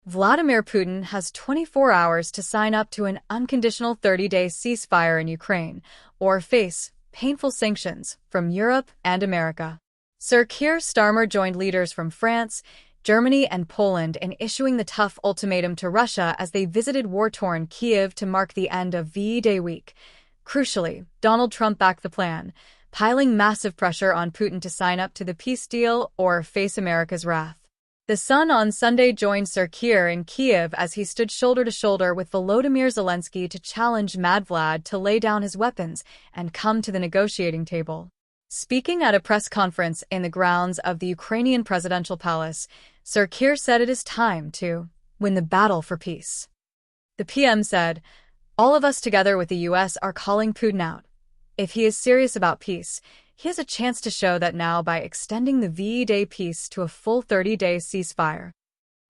Vladimir Putin has 24 hours to sign up to an unconditional 30-day ceasefire in Ukraine, or face painful sanctions from Europe and America. Sir Keir Starmer joined leaders from France, Germany, and Poland in issuing the tough ultimatum to Russia as they visited war-torn Kyiv to mark the end of V-Day week. Crucially, Donald Trump backed the plan, piling massive pressure on Putin to sign up to the peace deal or face America's wrath. The Sun on Sunday joined Sir Keir in Kyiv as he stood shoulder to shoulder with Volodymyr Zelensky to challenge Mad Vlad to lay down his weapons and come to the negotiating table. Speaking at a press conference in the grounds of the Ukrainian presidential palace, Sir Keir said it is time to win the battle for peace. The PM said, "All of us together with the US are calling Putin out. If he is serious about peace, he has a chance to show that now by extending the V-Day peace to a full 30-day ceasefire.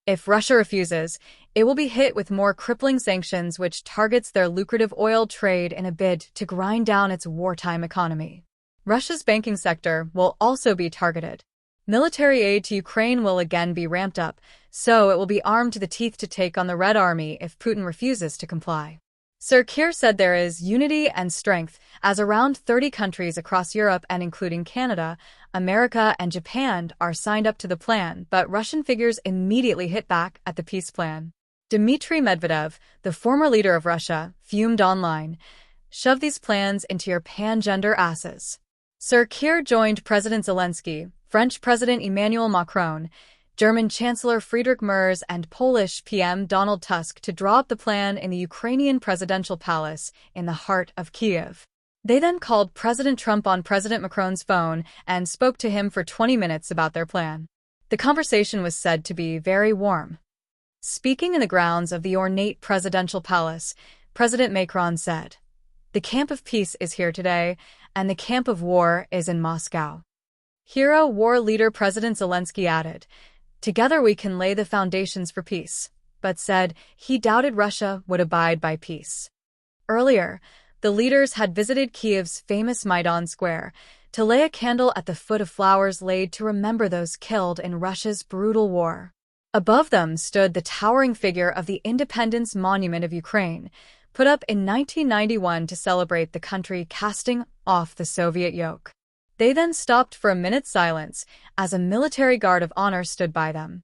If Russia refuses, it will be hit with more crippling sanctions which targets their lucrative oil trade in a bid to grind down its wartime economy. Russia's banking sector will also be targeted. Military aid to Ukraine will again be ramped up, so it will be armed to the teeth to take on the Red Army if Putin refuses to comply." Sir Keir said there is unity and strength as around 30 countries across Europe and including Canada, America, and Japan are signed up to the plan, but Russian figures immediately hit back at the peace plan. Dmitry Medvedev, the former leader of Russia, fumed online, "Shove these plans into your pan-gender asses." Sir Keir joined President Zelensky, French President Emmanuel Macron, German Chancellor Friedrich Merz, and Polish PM Donald Tusk to draw up the plan in the Ukrainian presidential palace in the heart of Kyiv. They then called President Trump on President Macron's phone and spoke to him for 20 minutes about their plan. The conversation was said to be very warm. Speaking in the grounds of the ornate presidential palace, President Macron said, "The camp of peace is here today, and the camp of war is in Moscow." Hero war leader President Zelensky added, "Together we can lay the foundations for peace," but said he doubted Russia would abide by peace. Earlier, the leaders had visited Kyiv's famous Maidan Square to lay a candle at the foot of flowers laid to remember those killed in Russia's brutal war. Above them stood the towering figure of the Independence Monument of Ukraine, put up in 1991 to celebrate the country casting off the Soviet yoke. They then stopped for a minute's silence as a military guard of honor stood by them.